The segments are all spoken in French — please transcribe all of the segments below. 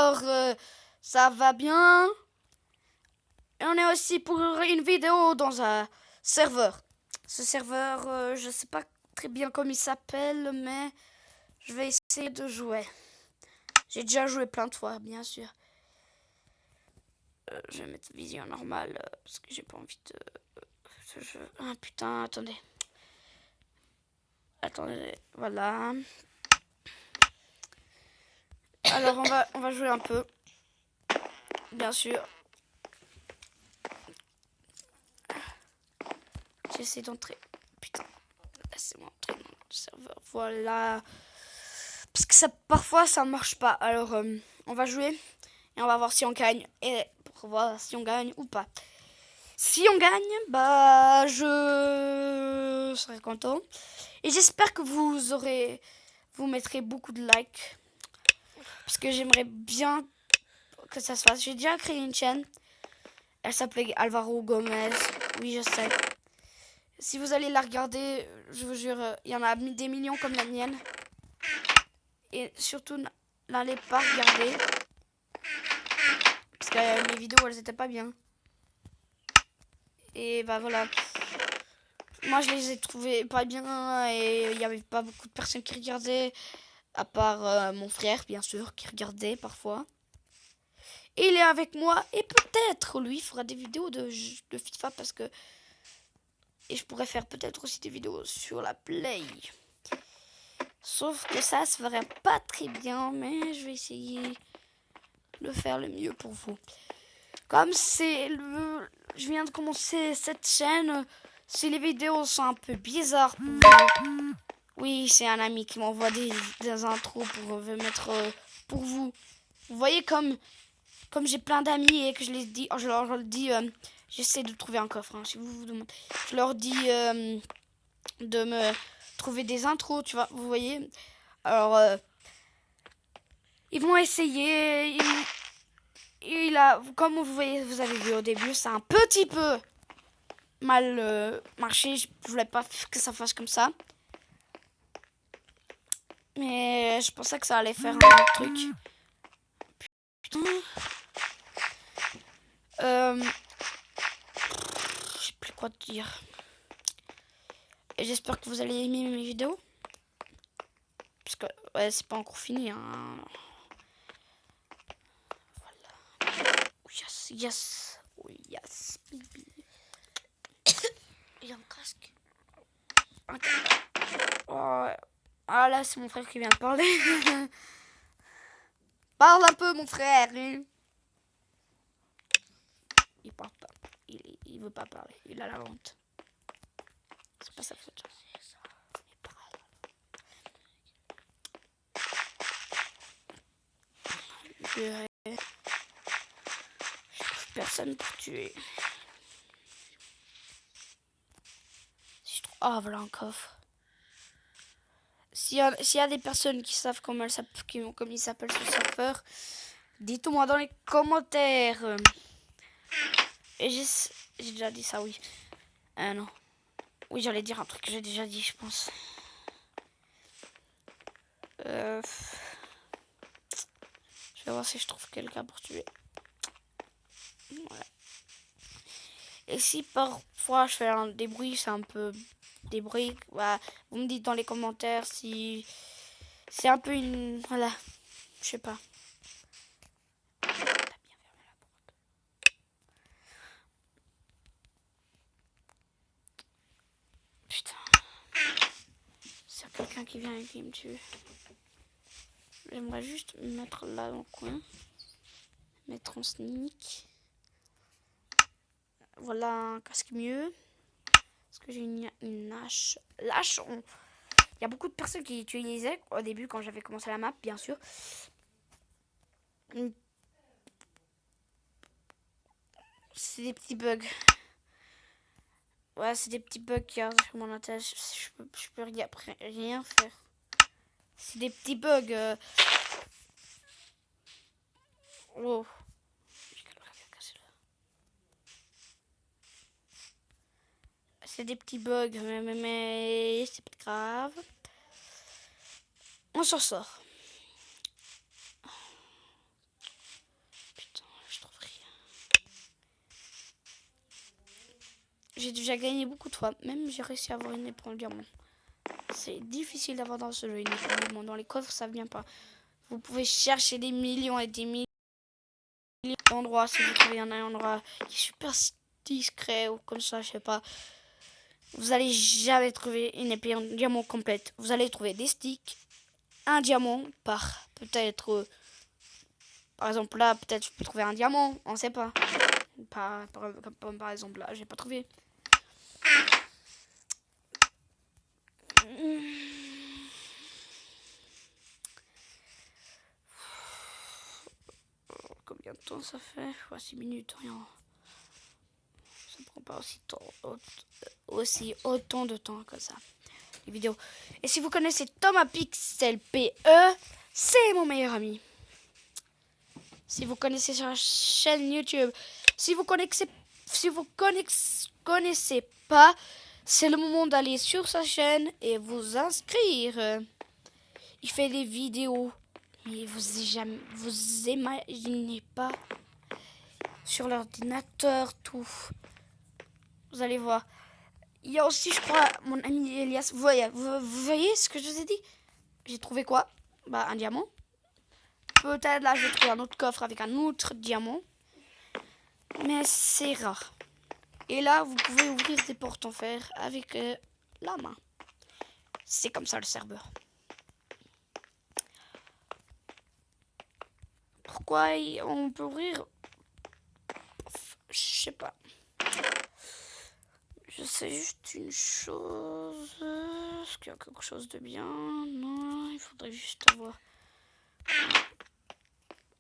Alors, ça va bien. Et on est aussi pour une vidéo dans un serveur. Ce serveur, je sais pas très bien comment il s'appelle, mais je vais essayer de jouer. J'ai déjà joué plein de fois, bien sûr. Je vais mettre vision normale parce que j'ai pas envie de ce jeu. Ah putain, attendez. Attendez, voilà. Alors on va jouer un peu. Bien sûr. J'essaie d'entrer. Putain. Laissez-moi entrer dans le serveur. Voilà. Parce que parfois ça marche pas. Alors on va jouer et on va voir si on gagne. Et pour voir si on gagne ou pas. Si on gagne, bah je serai content. Et j'espère que vous mettrez beaucoup de likes. Parce que j'aimerais bien que ça se fasse. J'ai déjà créé une chaîne. Elle s'appelait Alvaro Gomez. Oui, je sais. Si vous allez la regarder, je vous jure, il y en a des millions comme la mienne. Et surtout, n'allez pas regarder. Parce que mes vidéos, elles étaient pas bien. Et bah voilà. Moi, je les ai trouvées pas bien. Et il n'y avait pas beaucoup de personnes qui regardaient. À part mon frère, bien sûr, qui regardait parfois. Et il est avec moi. Et peut-être, lui, fera des vidéos de FIFA. Parce que... Et je pourrais faire peut-être aussi des vidéos sur la Play. Sauf que ça se ferait pas très bien. Mais je vais essayer de faire le mieux pour vous. Comme je viens de commencer cette chaîne, si les vidéos sont un peu bizarres pour vous, oui, c'est un ami qui m'envoie des intros pour mettre pour vous. Vous voyez comme j'ai plein d'amis et que je les dis, je leur dis, j'essaie de trouver un coffre. Si vous demandez, je leur dis de me trouver des intros, tu vois, vous voyez. Alors, ils vont essayer. Comme vous voyez, vous avez vu au début, c'est un petit peu mal marché. Je voulais pas que ça fasse comme ça. Mais je pensais que ça allait faire un autre truc. Putain. Je sais plus quoi te dire. Et j'espère que vous allez aimer mes vidéos. Parce que ouais, c'est pas encore fini. Hein. Voilà. Yes, yes. Oh, yes, baby. Il y a un casque. Oh, ah là, c'est mon frère qui vient de parler. Parle un peu, mon frère. Il parle pas. Il veut pas parler. Il a la honte. C'est pas sa faute. Il parle. Je trouve personne pour tuer. Ah, voilà un coffre. S'il y a des personnes qui savent comment il s'appelle ce serveur, dites-moi dans les commentaires. Et j'ai déjà dit ça, oui. Non. Oui, j'allais dire un truc que j'ai déjà dit, je pense. Je vais voir si je trouve quelqu'un pour tuer. Voilà. Et si parfois je fais des bruits, c'est un peu des bruits. Bah, vous me dites dans les commentaires si c'est un peu une... Voilà. Je sais pas. Putain. C'est quelqu'un qui vient et qui me tue. J'aimerais juste me mettre là dans le coin. Mettre en sneak. Voilà un casque mieux. Parce que j'ai une hache. L'hache, il y a beaucoup de personnes qui l'utilisaient au début quand j'avais commencé la map, bien sûr. C'est des petits bugs. Ouais, c'est des petits bugs qui arrivent sur mon attache. Je peux rien faire. C'est des petits bugs. Oh. C'est des petits bugs, mais c'est pas grave. On s'en sort. j'ai déjà gagné beaucoup de fois. Même j'ai réussi à avoir une éponge diamant. C'est difficile d'avoir dans ce jeu une éponge diamant. Dans les coffres, ça vient pas. Vous pouvez chercher des millions et des millions d'endroits. Si vous trouvez un endroit qui est super discret ou comme ça, je sais pas. Vous allez jamais trouver une épée en diamant complète. Vous allez trouver des sticks, un diamant par peut-être... par exemple là, peut-être je peux trouver un diamant, on sait pas. Par exemple là, j'ai pas trouvé. Combien de temps ça fait? 6 minutes, rien. Ça prend pas aussi autant de temps que ça. Les vidéos. Et si vous connaissez Thomas Pixel PE, c'est mon meilleur ami. Si vous connaissez sa chaîne YouTube, si vous connaissez pas, c'est le moment d'aller sur sa chaîne et vous inscrire. Il fait des vidéos, mais vous imaginez pas sur l'ordinateur tout. Vous allez voir. Il y a aussi, je crois, mon ami Elias. Vous voyez ce que je vous ai dit? J'ai trouvé quoi? Bah, un diamant. Peut-être là, je vais trouver un autre coffre avec un autre diamant. Mais c'est rare. Et là, vous pouvez ouvrir des portes en fer avec la main. C'est comme ça le serveur. Pourquoi on peut ouvrir? Je sais pas. Je sais juste une chose. Est-ce qu'il y a quelque chose de bien? Non, il faudrait juste avoir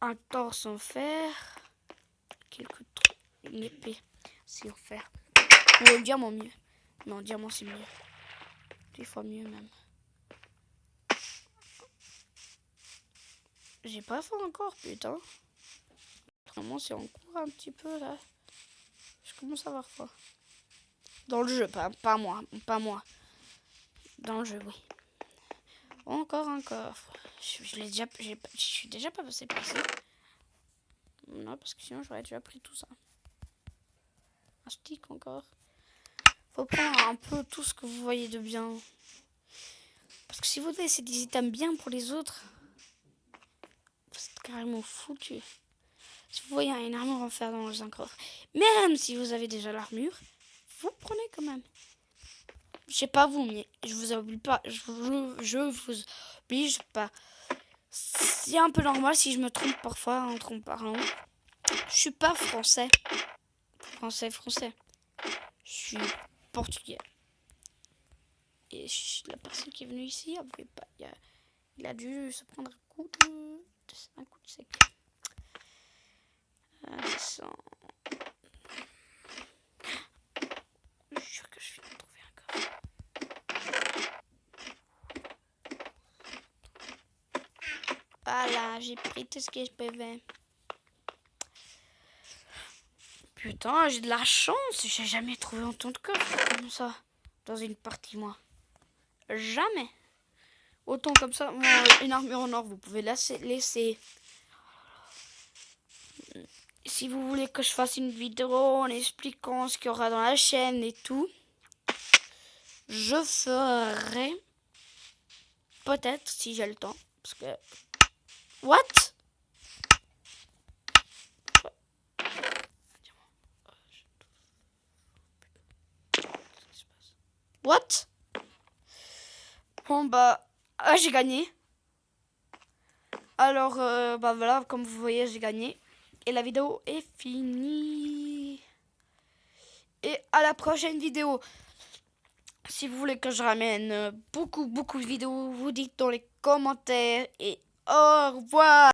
un torse en fer. Quelques trucs. Une épée. C'est en fer. Ou un diamant mieux. Non, diamant c'est mieux. 10 fois mieux même. J'ai pas faim encore, putain. Vraiment, c'est en cours un petit peu là. Je commence à avoir faim. Dans le jeu, pas moi. Dans le jeu, oui. Encore un coffre. Je suis déjà pas passé par ici. Non, parce que sinon j'aurais déjà pris tout ça. Un stick encore. Faut prendre un peu tout ce que vous voyez de bien. Parce que si vous laissez des items bien pour les autres, c'est carrément foutu. Si vous voyez une armure en fer dans un coffre, même si vous avez déjà l'armure, vous prenez quand même. Je sais pas vous, mais je vous oblige pas. Je vous oblige pas. C'est un peu normal si je me trompe parfois en parlant. Je suis pas français. Français. Je suis portugais. Et la personne qui est venue ici, il a dû se prendre un coup de sec. Je suis sûr que je viens de trouver un coffre. Voilà, j'ai pris tout ce que je pouvais. Putain, j'ai de la chance. J'ai jamais trouvé autant de coffres comme ça dans une partie, moi. Jamais. Autant comme ça. Une armure en or, vous pouvez laisser. Si vous voulez que je fasse une vidéo en expliquant ce qu'il y aura dans la chaîne et tout, je ferai. Peut-être si j'ai le temps. Parce que... What? What? Bon bah... Ah, j'ai gagné. Alors, bah voilà, comme vous voyez, j'ai gagné. Et la vidéo est finie. Et à la prochaine vidéo. Si vous voulez que je ramène beaucoup de vidéos, vous dites dans les commentaires. Et au revoir.